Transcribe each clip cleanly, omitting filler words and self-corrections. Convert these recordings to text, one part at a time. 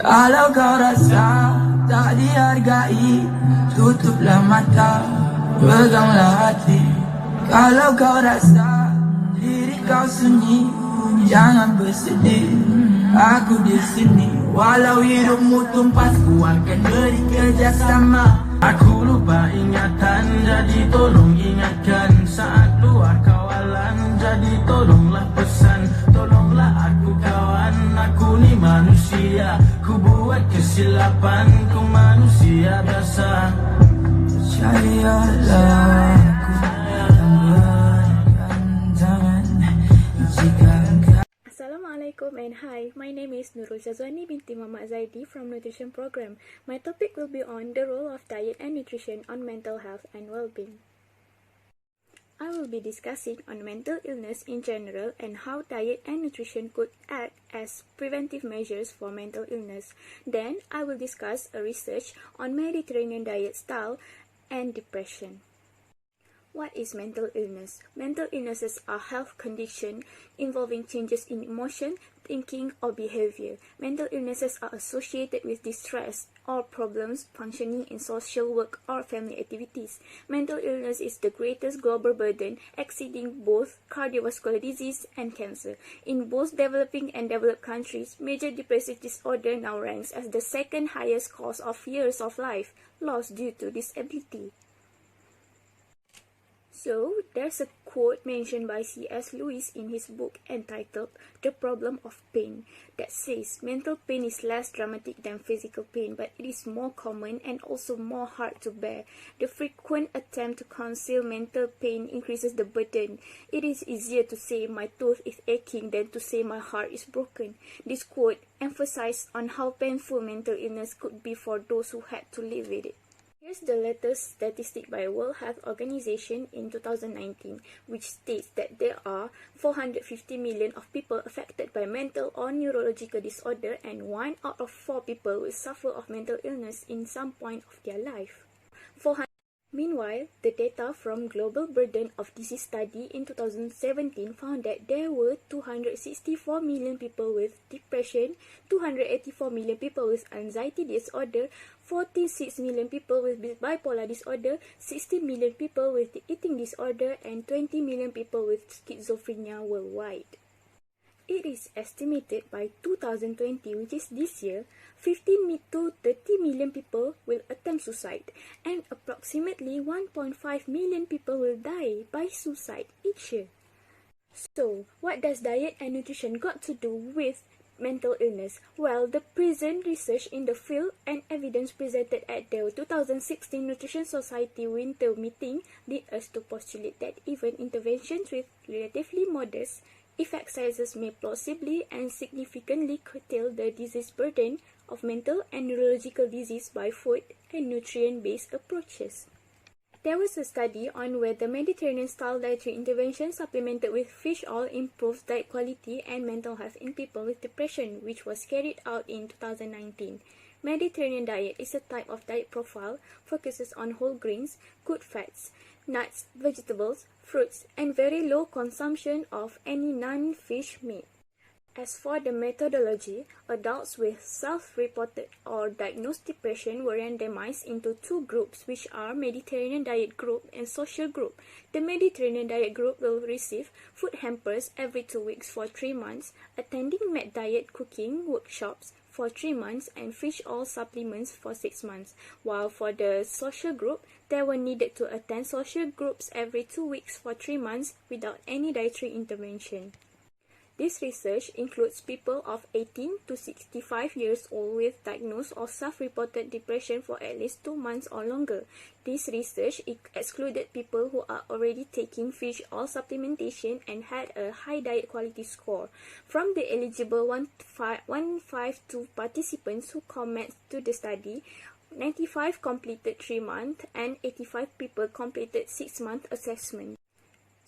Kalau kau rasa tak dihargai, tutuplah mata, peganglah hati. Kalau kau rasa diri kau sunyi, jangan bersedih, aku di sini. Walau hidupmu tumpas, ku akan beri kerjasama. Aku lupa ingatan, jadi tolong ingatkan. Saat keluar kawalan, jadi tolonglah pesan. Tolonglah aku kawan, aku ni manusia. Ku buat kesilapan, ku manusia biasa. Percayalah aku yang berikan tangan jika engkau. Assalamualaikum and hi, my name is Nurul Shazwani binti Muhammad Zaidi from Nutrition Program. My topic will be on the role of diet and nutrition on mental health and well-being. I will be discussing on mental illness in general and how diet and nutrition could act as preventive measures for mental illness. Then, I will discuss a research on Mediterranean diet style and depression. What is mental illness? Mental illnesses are health conditions involving changes in emotion, thinking, or behavior. Mental illnesses are associated with distress or problems functioning in social work or family activities. Mental illness is the greatest global burden, exceeding both cardiovascular disease and cancer. In both developing and developed countries, major depressive disorder now ranks as the second highest cause of years of life lost due to disability. So, there's a quote mentioned by C.S. Lewis in his book entitled The Problem of Pain that says, mental pain is less dramatic than physical pain, but it is more common and also more hard to bear. The frequent attempt to conceal mental pain increases the burden. It is easier to say my tooth is aching than to say my heart is broken. This quote emphasized on how painful mental illness could be for those who had to live with it. Here's the latest statistic by World Health Organization in 2019, which states that there are 450 million of people affected by mental or neurological disorder, and 1 out of 4 people will suffer of mental illness in some point of their life. Meanwhile, the data from Global Burden of Disease Study in 2017 found that there were 264 million people with depression, 284 million people with anxiety disorder, 46 million people with bipolar disorder, 60 million people with eating disorder, and 20 million people with schizophrenia worldwide. It is estimated by 2020, which is this year, 15 to 30 million people will attempt suicide, and approximately 1.5 million people will die by suicide each year. So, what does diet and nutrition got to do with mental illness? Well, the present research in the field and evidence presented at the 2016 Nutrition Society Winter Meeting lead us to postulate that even interventions with relatively modest effect sizes may plausibly and significantly curtail the disease burden of mental and neurological disease by food and nutrient-based approaches. There was a study on whether Mediterranean-style dietary intervention supplemented with fish oil improves diet quality and mental health in people with depression, which was carried out in 2019. Mediterranean diet is a type of diet profile focuses on whole grains, good fats, nuts, vegetables, fruits, and very low consumption of any non-fish meat. As for the methodology, adults with self-reported or diagnosed depression were randomized into 2 groups, which are Mediterranean diet group and social group. The Mediterranean diet group will receive food hampers every 2 weeks for 3 months, attending med diet cooking workshops for 3 months, and fish oil supplements for 6 months, while for the social group, they were needed to attend social groups every 2 weeks for 3 months without any dietary intervention. This research includes people of 18 to 65 years old with diagnosed or self-reported depression for at least 2 months or longer. This research excluded people who are already taking fish oil supplementation and had a high diet quality score. From the eligible 152 participants who commenced to the study, 95 completed 3-month and 85 people completed 6-month assessment.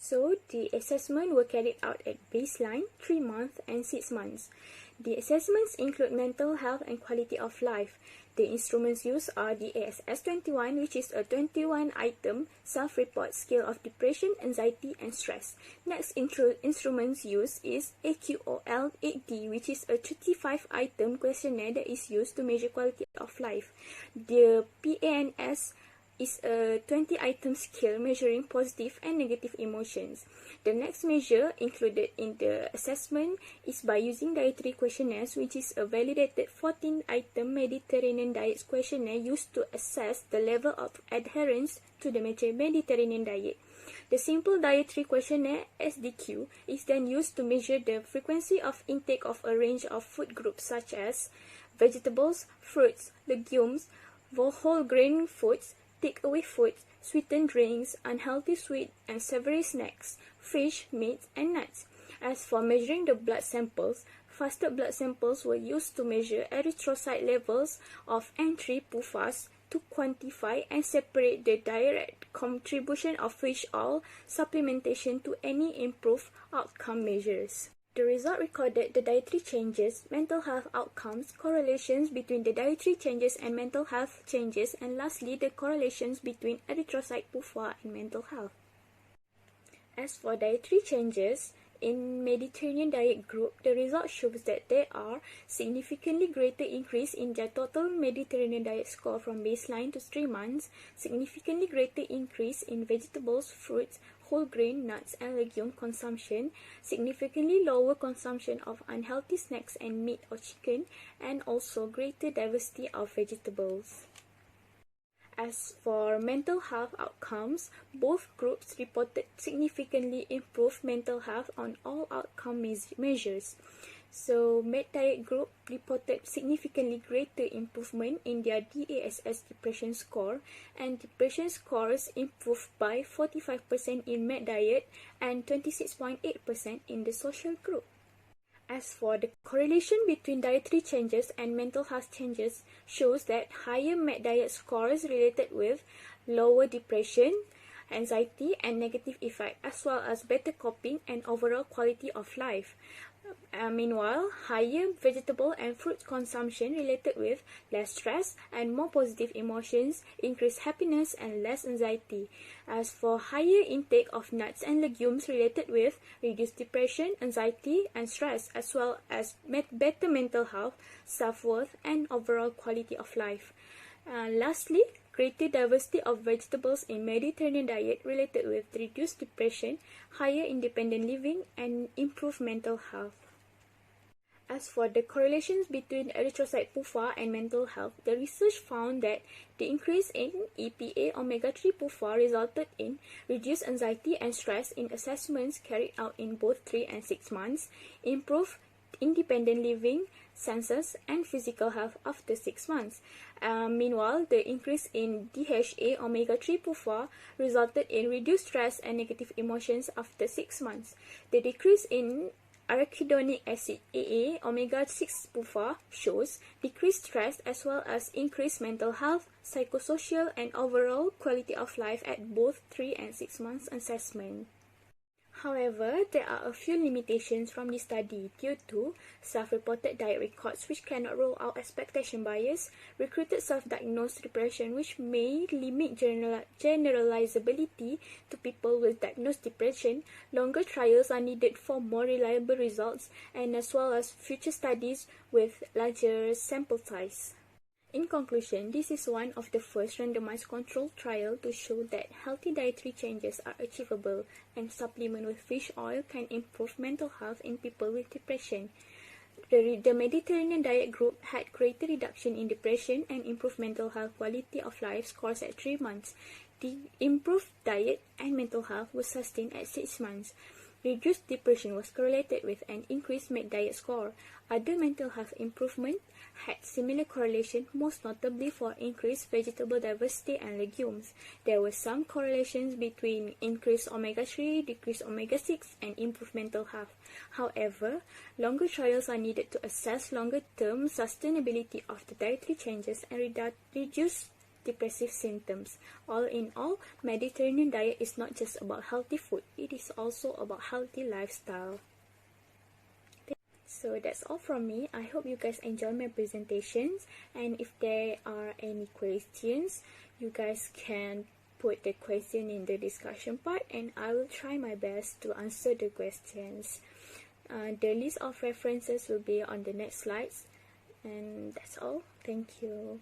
So, the assessments were carried out at baseline, 3 months, and 6 months. The assessments include mental health and quality of life. The instruments used are the ASS-21, which is a 21-item self-report scale of depression, anxiety, and stress. Next instruments used is AQOL-8D, which is a 35-item questionnaire that is used to measure quality of life. The PANS is a 20-item scale measuring positive and negative emotions. The next measure included in the assessment is by using dietary questionnaires, which is a validated 14-item Mediterranean diet questionnaire used to assess the level of adherence to the Mediterranean diet. The simple dietary questionnaire SDQ is then used to measure the frequency of intake of a range of food groups such as vegetables, fruits, legumes, whole grain foods, takeaway foods, sweetened drinks, unhealthy sweet and savory snacks, fish, meat, and nuts. As for measuring the blood samples, fasted blood samples were used to measure erythrocyte levels of N3 PUFAs to quantify and separate the direct contribution of fish oil supplementation to any improved outcome measures. The result recorded the dietary changes, mental health outcomes, correlations between the dietary changes and mental health changes, and lastly, the correlations between erythrocyte PUFA and mental health. As for dietary changes, in Mediterranean diet group, the result shows that there are significantly greater increase in their total Mediterranean diet score from baseline to 3 months, significantly greater increase in vegetables, fruits, whole grain, nuts, and legume consumption, significantly lower consumption of unhealthy snacks and meat or chicken, and also greater diversity of vegetables. As for mental health outcomes, both groups reported significantly improved mental health on all outcome measures. So, Med Diet group reported significantly greater improvement in their DASS depression score, and depression scores improved by 45% in Med Diet and 26.8% in the social group. As for the correlation between dietary changes and mental health changes shows that higher Med Diet scores related with lower depression, anxiety, and negative effect, as well as better coping and overall quality of life. Meanwhile, higher vegetable and fruit consumption related with less stress and more positive emotions, increased happiness and less anxiety. As for higher intake of nuts and legumes related with reduced depression, anxiety, and stress, as well as better mental health, self-worth, and overall quality of life. Lastly, greater diversity of vegetables in Mediterranean diet related with reduced depression, higher independent living, and improved mental health. As for the correlations between erythrocyte PUFA and mental health, the research found that the increase in EPA omega-3 PUFA resulted in reduced anxiety and stress in assessments carried out in both 3 and 6 months, improved independent living, senses, and physical health after 6 months. Meanwhile, the increase in DHA omega-3 PUFA resulted in reduced stress and negative emotions after 6 months. The decrease in arachidonic acid AA omega-6 PUFA shows decreased stress as well as increased mental health, psychosocial, and overall quality of life at both 3 and 6 months assessment. However, there are a few limitations from this study due to self-reported diet records which cannot rule out expectation bias, recruited self-diagnosed depression which may limit generalizability to people with diagnosed depression, longer trials are needed for more reliable results, and as well as future studies with larger sample size. In conclusion, this is one of the first randomized controlled trial to show that healthy dietary changes are achievable and supplement with fish oil can improve mental health in people with depression. The Mediterranean diet group had greater reduction in depression and improved mental health quality of life scores at 3 months. The improved diet and mental health was sustained at 6 months. Reduced depression was correlated with an increased Med Diet score. Other mental health improvement had similar correlation, most notably for increased vegetable diversity and legumes. There were some correlations between increased omega-3, decreased omega-6, and improved mental health. However, longer trials are needed to assess longer-term sustainability of the dietary changes and reduce depressive symptoms. All in all, Mediterranean diet is not just about healthy food, it is also about healthy lifestyle. So that's all from me. I hope you guys enjoy my presentations, and if there are any questions, you guys can put the question in the discussion part, and I will try my best to answer the questions. The list of references will be on the next slides, and that's all. Thank you.